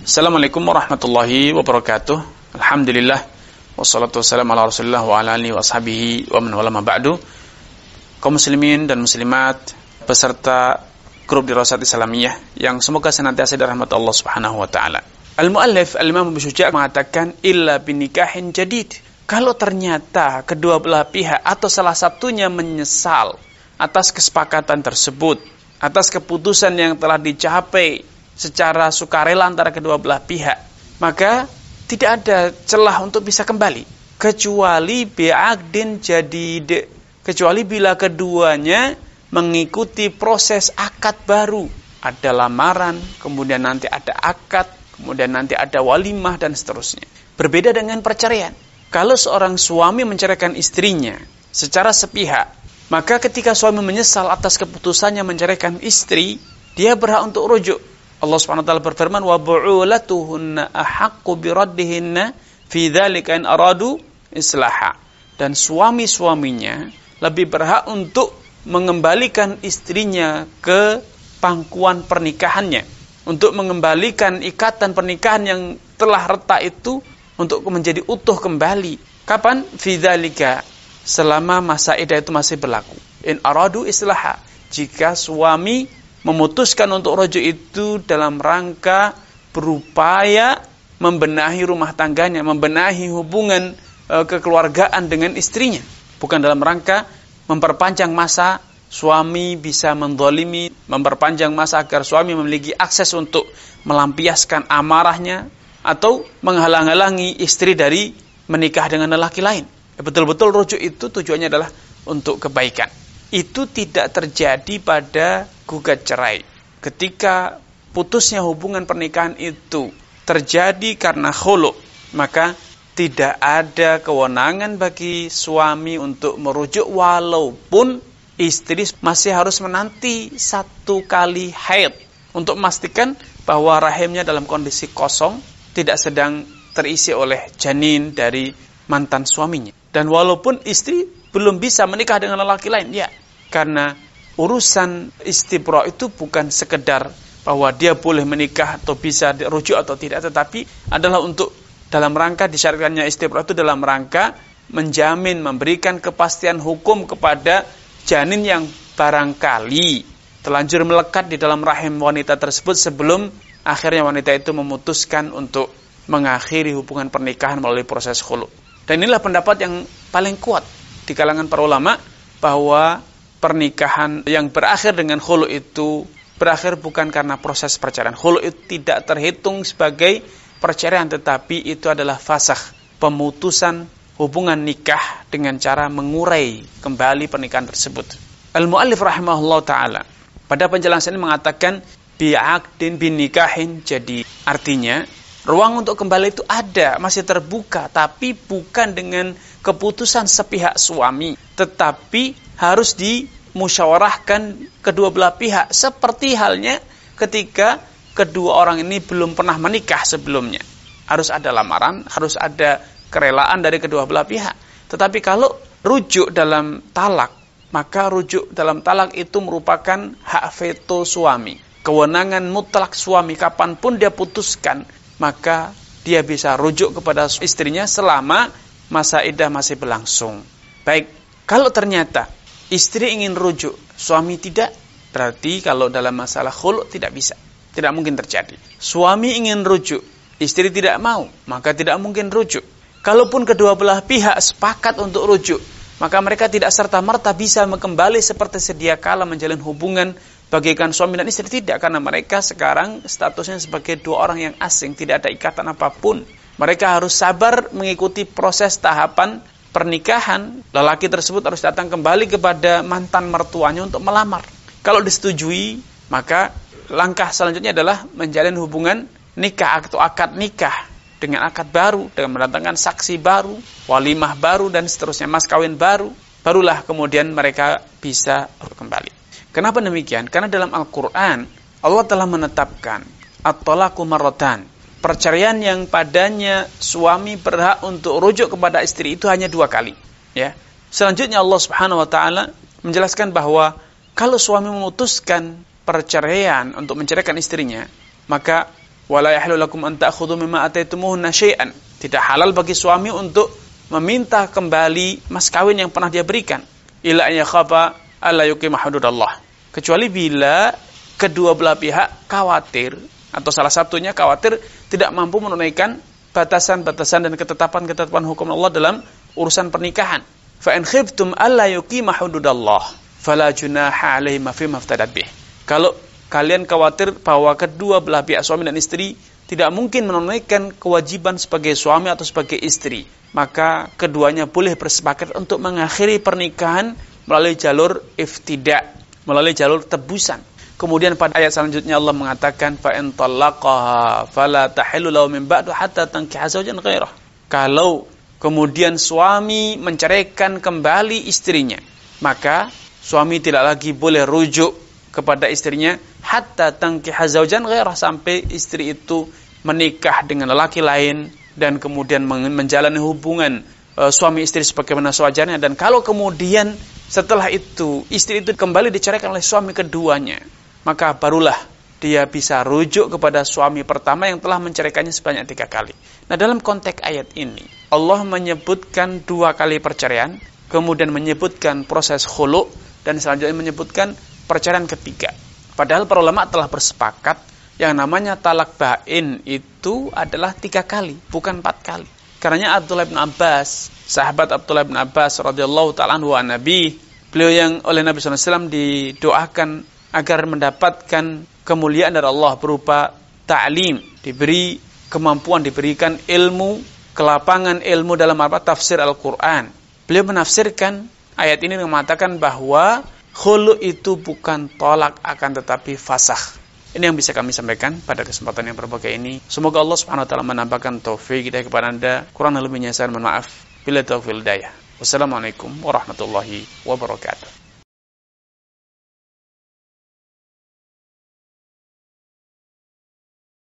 Assalamualaikum warahmatullahi wabarakatuh. Alhamdulillah wassalatu wassalamu ala Rasulillah wa ala alihi wa ashabihi wa man wala ma ba'du. Kaum muslimin dan muslimat peserta grup Dirasat Islamiyah yang semoga senantiasa dirahmati Allah Subhanahu wa taala. Al-Muallif Al-Imam Abu Syuja' mengatakan illa binikahin jadid. Kalau ternyata kedua belah pihak atau salah satunya menyesal atas kesepakatan tersebut, atas keputusan yang telah dicapai secara sukarela antara kedua belah pihak, maka tidak ada celah untuk bisa kembali kecuali bi'aqdin jadid, kecuali bila keduanya mengikuti proses akad baru. Ada lamaran, kemudian nanti ada akad, kemudian nanti ada walimah dan seterusnya. Berbeda dengan perceraian. Kalau seorang suami menceraikan istrinya secara sepihak, maka ketika suami menyesal atas keputusannya menceraikan istri, dia berhak untuk rujuk. Allah Subhanahu wa taala berfirman, wa bu'ulatuhunna ahaqqu biraddihinna fi dzalika in aradu islaha. Dan suami-suaminya lebih berhak untuk mengembalikan istrinya ke pangkuan pernikahannya, untuk mengembalikan ikatan pernikahan yang telah retak itu untuk menjadi utuh kembali. Kapan? Fi dzalika, selama masa iddah itu masih berlaku. In aradu islaha, jika suami memutuskan untuk rujuk itu dalam rangka berupaya membenahi rumah tangganya, membenahi hubungan kekeluargaan dengan istrinya, bukan dalam rangka memperpanjang masa suami bisa menzalimi, memperpanjang masa agar suami memiliki akses untuk melampiaskan amarahnya atau menghalang-halangi istri dari menikah dengan lelaki lain. Betul-betul rujuk itu tujuannya adalah untuk kebaikan. Itu tidak terjadi pada gugat cerai. Ketika putusnya hubungan pernikahan itu terjadi karena khulu', maka tidak ada kewenangan bagi suami untuk merujuk walaupun istri masih harus menanti 1 kali haid untuk memastikan bahwa rahimnya dalam kondisi kosong, tidak sedang terisi oleh janin dari mantan suaminya. Dan walaupun istri belum bisa menikah dengan lelaki lain, ya, karena urusan istibra itu bukan sekedar bahwa dia boleh menikah atau bisa dirujuk atau tidak, tetapi adalah untuk dalam rangka disyaratkannya istibra itu dalam rangka menjamin, memberikan kepastian hukum kepada janin yang barangkali terlanjur melekat di dalam rahim wanita tersebut sebelum akhirnya wanita itu memutuskan untuk mengakhiri hubungan pernikahan melalui proses khulu'. Dan inilah pendapat yang paling kuat di kalangan para ulama, bahwa pernikahan yang berakhir dengan khulu' itu berakhir bukan karena proses perceraian. Khulu' itu tidak terhitung sebagai perceraian, tetapi itu adalah fasakh, pemutusan hubungan nikah dengan cara mengurai kembali pernikahan tersebut. Al-Muallif rahimahullah ta'ala pada penjelasan ini mengatakan bi'aqdin binikahin, jadi artinya ruang untuk kembali itu ada, masih terbuka, tapi bukan dengan keputusan sepihak suami, tetapi harus dimusyawarahkan kedua belah pihak, seperti halnya ketika kedua orang ini belum pernah menikah sebelumnya. Harus ada lamaran, harus ada kerelaan dari kedua belah pihak. Tetapi kalau rujuk dalam talak, maka rujuk dalam talak itu merupakan hak veto suami, kewenangan mutlak suami. Kapanpun dia putuskan, maka dia bisa rujuk kepada istrinya selama masa iddah masih berlangsung. Baik, kalau ternyata istri ingin rujuk, suami tidak, berarti kalau dalam masalah khulu' tidak bisa, tidak mungkin terjadi. Suami ingin rujuk, istri tidak mau, maka tidak mungkin rujuk. Kalaupun kedua belah pihak sepakat untuk rujuk, maka mereka tidak serta-merta bisa kembali seperti sedia kala menjalin hubungan bagaikan suami dan istri, tidak, karena mereka sekarang statusnya sebagai dua orang yang asing, tidak ada ikatan apapun. Mereka harus sabar mengikuti proses tahapan pernikahan. Lelaki tersebut harus datang kembali kepada mantan mertuanya untuk melamar. Kalau disetujui, maka langkah selanjutnya adalah menjalin hubungan nikah atau akad nikah dengan akad baru, dengan mendatangkan saksi baru, walimah baru dan seterusnya, mas kawin baru. Barulah kemudian mereka bisa kembali. Kenapa demikian? Karena dalam Al-Quran Allah telah menetapkan at-talaqu marratan, perceraian yang padanya suami berhak untuk rujuk kepada istri itu hanya 2 kali, ya. Selanjutnya Allah Subhanahu wa taala menjelaskan bahwa kalau suami memutuskan perceraian untuk menceraikan istrinya, maka Wala yahillu lakum an ta'khudhu mimma ataitumuhunna syai'an. Tidak halal bagi suami untuk meminta kembali mas kawin yang pernah dia berikan. Illa an yakhafa alla yuqima hududallah. Kecuali bila kedua belah pihak khawatir atau salah satunya khawatir tidak mampu menunaikan batasan-batasan dan ketetapan-ketetapan hukum Allah dalam urusan pernikahan. Fa in khiftum alla yuqima hududallah fala junaha alaihi ma fi maftadat bih. Kalau kalian khawatir bahwa kedua belah pihak suami dan istri tidak mungkin menunaikan kewajiban sebagai suami atau sebagai istri, maka keduanya boleh bersepakat untuk mengakhiri pernikahan melalui jalur iftida, melalui jalur tebusan. Kemudian pada ayat selanjutnya Allah mengatakan fa in talaqaha fala tahillu lahu min ba'du hatta tankiha zawjan ghairah. Kalau kemudian suami menceraikan kembali istrinya, maka suami tidak lagi boleh rujuk kepada istrinya hatta tankiha zawjan ghairah, sampai istri itu menikah dengan lelaki lain dan kemudian menjalani hubungan suami istri sebagaimana sewajarnya. Dan kalau kemudian setelah itu istri itu kembali diceraikan oleh suami keduanya, maka barulah dia bisa rujuk kepada suami pertama yang telah menceraikannya sebanyak 3 kali. Nah, dalam konteks ayat ini Allah menyebutkan 2 kali perceraian, kemudian menyebutkan proses khulu', dan selanjutnya menyebutkan perceraian ketiga. Padahal para ulama telah bersepakat yang namanya talak bain itu adalah 3 kali, bukan 4 kali. Karenanya Abdullah bin Abbas, sahabat Abdullah bin Abbas radhiyallahu ta'ala anhu an Nabi, beliau yang oleh Nabi SAW didoakan agar mendapatkan kemuliaan dari Allah berupa ta'lim, diberi kemampuan, diberikan ilmu, kelapangan ilmu dalam tafsir Al-Quran. Beliau menafsirkan ayat ini dengan mengatakan bahwa khulu itu bukan tolak, akan tetapi fasakh. Ini yang bisa kami sampaikan pada kesempatan yang berbahagia ini. Semoga Allah Subhanahu wa taala menambahkan taufik kita kepada Anda. Kurang lebihnya saya mohon maaf. Bila taufiq hidayah. Wassalamualaikum warahmatullahi wabarakatuh.